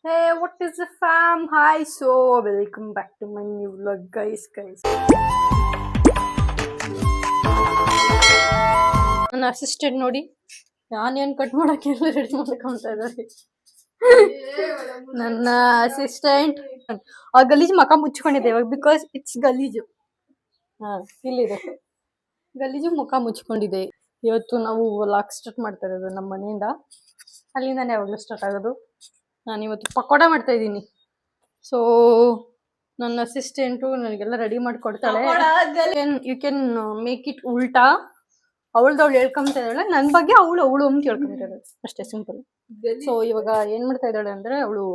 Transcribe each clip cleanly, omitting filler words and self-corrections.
Hey, what is the fam? Hi, so welcome back to my new vlog, guys. ನನ್ನ assistant ನೋಡಿ ನಾನೇನು cut ಮಾಡಕ್ಕೆಲ್ಲ ready ಮಾಡ್ಕೊಂತ ಇದ್ದಾರೆ. ನನ್ನ ಅಸಿಸ್ಟೆಂಟ್ ಆ ಗಲೀಜು ಮಕ ಮುಚ್ಕೊಂಡಿದೆ ಇವಾಗ ಬಿಕಾಸ್ ಇಟ್ಸ್ ಗಲೀಜು. ಇಲ್ಲಿದೆ ಗಲೀಜು ಮುಖ ಮುಚ್ಕೊಂಡಿದೆ. ಇವತ್ತು ನಾವು ವ್ಲಾಗ್ ಸ್ಟಾರ್ಟ್ ಮಾಡ್ತಾ ಇರೋದು ನಮ್ಮ ಮನೆಯಿಂದ. ಅಲ್ಲಿಂದಾನೆ ಯಾವಾಗಲೂ ಸ್ಟಾರ್ಟ್ ಆಗೋದು. ನಾನಿವತ್ತು ಪಕೋಡ ಮಾಡ್ತಾ ಇದ್ದೀನಿ. ಸೊ ನನ್ನ ಅಸಿಸ್ಟೆಂಟು ನನಗೆಲ್ಲ ರೆಡಿ ಮಾಡಿಕೊಡ್ತಾಳೆ. ಯು ಕ್ಯಾನ್ ಮೇಕ್ ಇಟ್ ಉಲ್ಟಾ. ಅವಳು ಹೇಳ್ಕೊಂತ ಇದ್ದಾಳೆ, ನನ್ನ ಬಗ್ಗೆ ಅವಳು ಅಂತ ಹೇಳ್ಕೊಂತಿದ್ದಾಳೆ, ಅಷ್ಟೇ ಸಿಂಪಲ್. ಸೊ ಇವಾಗ ಏನ್ ಮಾಡ್ತಾ ಇದ್ದಾಳೆ ಅಂದ್ರೆ ಅವಳು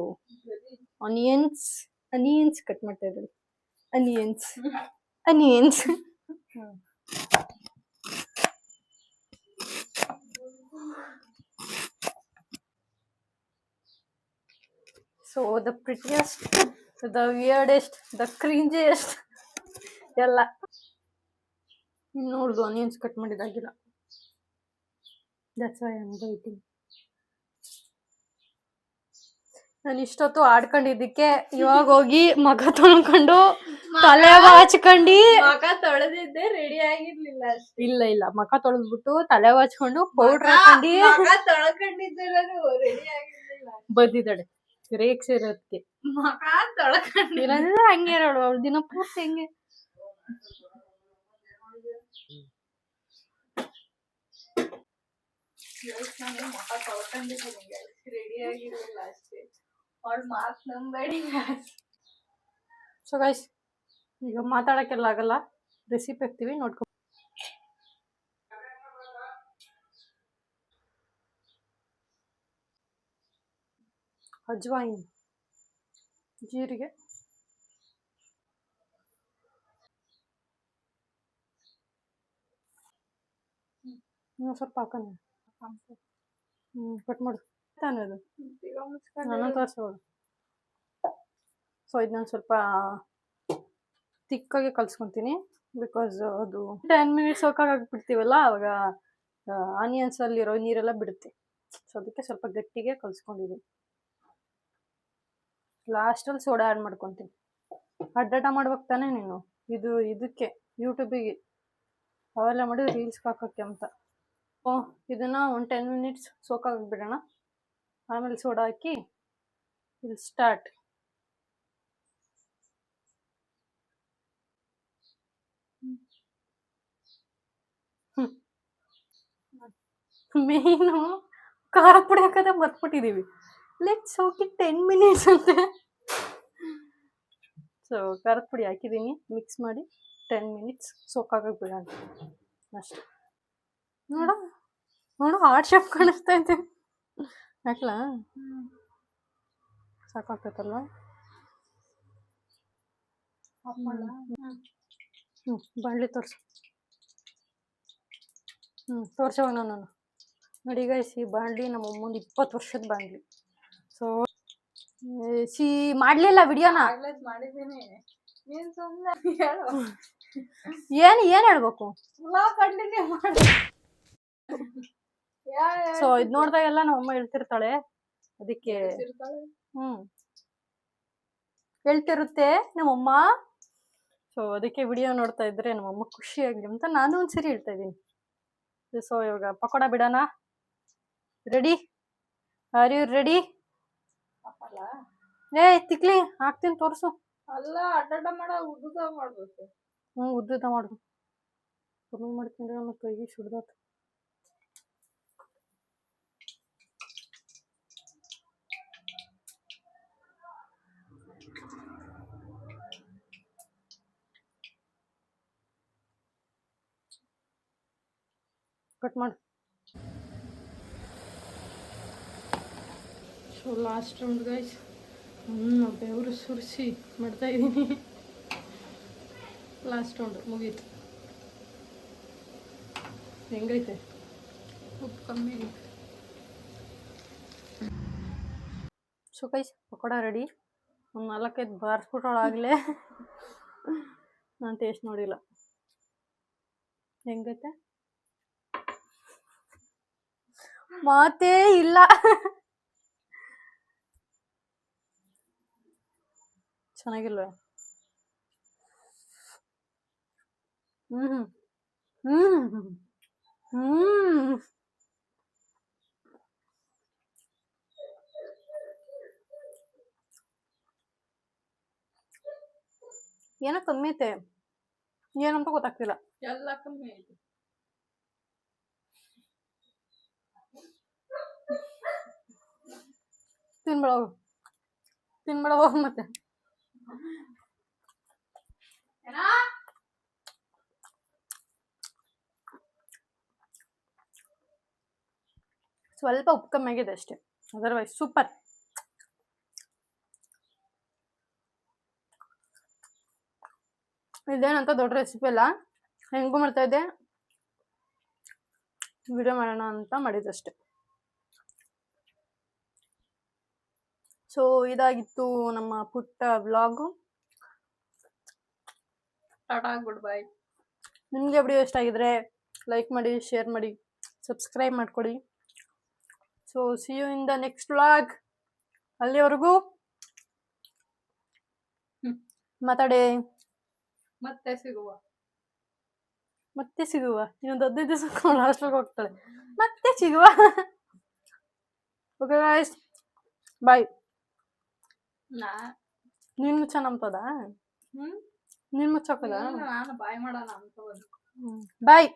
ಅನಿಯನ್ಸ್ ಕಟ್ ಮಾಡ್ತಾ ಇದ್ದಾಳೆ. Onions so the prettiest, the weirdest, the cringiest ಎಲ್ಲ ನೋಡ್ದು ಆನಿಯನ್ಸ್ ಕಟ್ ಮಾಡಿದಾಗಿಲ್ಲ. That's why I am waiting. ನಾನು ಇಷ್ಟೊತ್ತು ಆಡ್ಕೊಂಡಿದ್ದಕ್ಕೆ ಇವಾಗ ಹೋಗಿ ಮಗ ತೊಳ್ಕೊಂಡು ತಲೆ ಬಾಚ್ಕೊಂಡು ತೊಳೆದಿದ್ದೆ ರೆಡಿ ಆಗಿರ್ಲಿಲ್ಲ. ಇಲ್ಲ ಮಕ ತೊಳೆದ್ಬಿಟ್ಟು ತಲೆ ಬಾಚ್ಕೊಂಡು ಪೌಡ್ರ್ ಹಾಕೊಂಡು ತೊಳ್ಕೊಂಡಿದ್ದೆ ರೆಡಿ ಆಗಿರ್ಲಿಲ್ಲ. ಬಂದಿದ್ದಾಳೆ ರೇಕ್ಸ್ ಇರೋದಕ್ಕೆ. ಮಕ ತೊಳ್ಕೊಂಡಿಲ್ಲ ಹಂಗೆ ಇರೋಳು ಅವಳು ದಿನ ಪೂರ್ತಿ ಹೆಂಗೆ. ಮಕ ತೊಳ್ಕೊಂಡಿದ್ದೀನಿ, ರೆಡಿ ಆಗಿರ್ಲಿಲ್ಲ ಅಷ್ಟೇ. ಅವ್ಳು ಮಾತ್ ನಂಬೇಡಿ. ಸೊ ಗೈಸ್ ಈಗ ಮಾತಾಡೋಕ್ಕೆಲ್ಲ ಆಗಲ್ಲ, ರೆಸಿಪಿ ಹಾಕ್ತೀವಿ ನೋಡ್ಕೊ. ಅಜ್ವಾಯಿನ್, ಜೀರಿಗೆ, ಸ್ವಲ್ಪ ಹಾಕೋಣ. ಕಟ್ ಮಾಡು ತಾನೇ ಅದು ನಾನು ತೋರಿಸೋಳು. ಸೊ ಇದು ನಾನು ಸ್ವಲ್ಪ ತಿಕ್ಕಾಗಿ ಕಲ್ಸ್ಕೊತೀನಿ ಬಿಕಾಸ್ ಅದು 10 ಮಿನಿಟ್ಸ್ ಹೋಗಾಕ್ಬಿಡ್ತೀವಲ್ಲ ಅವಾಗ ಆನಿಯನ್ಸ್ ಅಲ್ಲಿರೋ ನೀರೆಲ್ಲ ಬಿಡುತ್ತೆ. ಸೊ ಅದಕ್ಕೆ ಸ್ವಲ್ಪ ಗಟ್ಟಿಗೆ ಕಲ್ಸ್ಕೊಂಡಿದ್ದೀನಿ. ಲಾಸ್ಟಲ್ಲಿ ಸೋಡಾ ಆ್ಯಡ್ ಮಾಡ್ಕೊತೀನಿ. ಅಡ್ಡಾಟ ಮಾಡ್ಬೇಕು ತಾನೇ ನೀನು ಇದಕ್ಕೆ ಯೂಟ್ಯೂಬಿಗೆ ಅವೆಲ್ಲ ಮಾಡಿ ರೀಲ್ಸ್ಗೆ ಹಾಕೋಕ್ಕೆ ಅಂತ. ಇದನ್ನು ಒಂದು 10 ಮಿನಿಟ್ಸ್ ಸೋಕಾಗ್ಬಿಡೋಣ. ಆಮೇಲೆ ಸೋಡಾ ಹಾಕಿ ಇಲ್ಲಿ ಸ್ಟಾರ್ಟ್. ಮೇನು ಖಾರ ಪುಡಿ ಹಾಕೋದ ಮರ್ತ್ಬಿಟ್ಟಿದ್ದೀವಿ. ಲೆಟ್ಸ್ ಹೋಗಿ 10 ಮಿನಿಟ್ಸ್ ಅಂತೆ. ಸೊ ಖಾರದ ಪುಡಿ ಹಾಕಿದ್ದೀನಿ, ಮಿಕ್ಸ್ ಮಾಡಿ 10 ಮಿನಿಟ್ಸ್ ಸೋಕಾಗಕ್ಕೆ ಬಿಡೋಣ ಅಷ್ಟೇ. ನೋಡು ಹಾರ್ಟ್ ಶೇಪ್ ಕಾಣಿಸ್ತಾ ಇದೆ. ಹಾಕ್ಲಾ? ಸಾಕಾಗ್ತೈತಲ್ವ? ಬಾಣಲಿ ತೋರಿಸು. ತೋರ್ಸೋವಾಗ ನಾನು ನೋಡಿ ಗೈಸ್, ಈ ಬಾಣಲಿ ನಮ್ಮ ಅಮ್ಮಂದು 20 ವರ್ಷದ ಬಾಣಲಿ. ಸೊ ಮಾಡ್ಲಿಲ್ಲ ವಿಡಿಯೋನ. ಏನ್ ಹೇಳ್ಬೇಕು? ಸೊ ಇದ್ ನೋಡ್ದಾಗೆಲ್ಲ ನಮ್ಮಮ್ಮ ಹೇಳ್ತಿರ್ತಾಳೆ, ಅದಕ್ಕೆ ಹೇಳ್ತಿರುತ್ತೆ ನಮ್ಮಮ್ಮ. ಸೊ ಅದಕ್ಕೆ ವಿಡಿಯೋ ನೋಡ್ತಾ ಇದ್ರೆ ನಮ್ಮಮ್ಮ ಖುಷಿ ಆಗ್ಲಿ ಅಂತ ನಾನು ಒಂದ್ಸರಿ ಹೇಳ್ತಾ ಇದ್ದೀನಿ. ಸೊ ಇವಾಗ ಪಕೋಡ ಬಿಡೋಣ. ರೆಡಿ? Are you ready? ತಿಕ್ಲಿ ಹಾಕ್ತೀನಿ, ತೋರ್ಸು. ಅಲ್ಲ ಅಡ್ಡ ಮಾಡ ಉದ್ದುದ ಮಾಡ್ಬೇಕು. ಉದ್ದುದ ಮಾಡ್ಬೇಕು. ಕಮ್ಮಿ ಮಾಡ್ಕೊಂಡ್ರೆ ನಮ್ಮ ಕೈಗೆ ಸುಡ್ದಾತ. ಕಟ್ ಮಾಡು. So last round guys. ಬೆವರು ಸುರಿಸಿ ಮಾಡ್ತಾ ಇದ್ದೀನಿ. ಲಾಸ್ಟ್ ರೌಂಡ್ ಮುಗೀತು. ಹೆಂಗೈತೆ? ಉಪ್ಪು ಕಮ್ಮಿ. So guys pakoda ready. ಒಂದು 4-5 ಬಾರಿಸ್ಬಿಟ್ಟೊಳಾಗಲೇ. ನಾನು ಟೇಸ್ಟ್ ನೋಡಿಲ್ಲ. ಹೆಂಗೈತೆ? ಮಾತೇ ಇಲ್ಲ. ಚೆನ್ನಾಗಿಲ್ವೇ? ಹ್ಮ್ ಹ್ಮ್ ಹ್ಮ್ ಏನೋ ಕಮ್ಮಿ ಐತೆ, ಏನಂತ ಗೊತ್ತಾಗ್ತಿಲ್ಲ. ಎಲ್ಲ ಕಮ್ಮಿ ಐತಿ. ತಿನ್ಬೇಡ ಹೋಗು, ತಿನ್ಬೇಡ ಹೋಗು ಮತ್ತೆ. ಏನಾ? ಸ್ವಲ್ಪ ಉಪ್ಪು ಕಮ್ಮಿ ಆಗಿದೆ ಅಷ್ಟೇ, ಅದರ್ವೈಸ್ ಸೂಪರ್. ಇದೇನಂತ ದೊಡ್ಡ ರೆಸಿಪಿ ಅಲ್ಲ, ಹೆಂಗೂ ಮಾಡ್ತಾ ಇದ್ದೆ, ವಿಡಿಯೋ ಮಾಡೋಣ ಅಂತ ಮಾಡಿದಷ್ಟೆ. ಸೊ ಇದಾಗಿತ್ತು ನಮ್ಮ ಪುಟ್ಟ ವ್ಲಾಗು. Tata good bye. ನಿಮಗೆ ವಿಡಿಯೋ ಇಷ್ಟ ಆಗಿದ್ರೆ ಲೈಕ್ ಮಾಡಿ, ಶೇರ್ ಮಾಡಿ, ಸಬ್ಸ್ಕ್ರೈಬ್ ಮಾಡ್ಕೊಡಿ. So see you in the next vlog. ಅಲ್ಲಿವರೆಗೂ ಮಾತಾಡೆ. ಮತ್ತೆ ಸಿಗುವ. ಇನ್ನೊಂದು 15 ದಿವಸ ಲಾಸ್ಟ್ಗೆ ಹೋಗ್ತಾಳೆ. ಮತ್ತೆ ಸಿಗುವ. ಓಕೆ ಗಾಯ್ಸ್, ಬಾಯ್. ನೀನ್ ಮುಚ್ಚ ನಂಬ್ತದ? ನೀನ್ ಮುಚ್ಚೋಕದ? ನಾನು ಬಾಯ್ ಮಾಡೋಣ ಅಂತ ಬಂದು. ಬಾಯ್.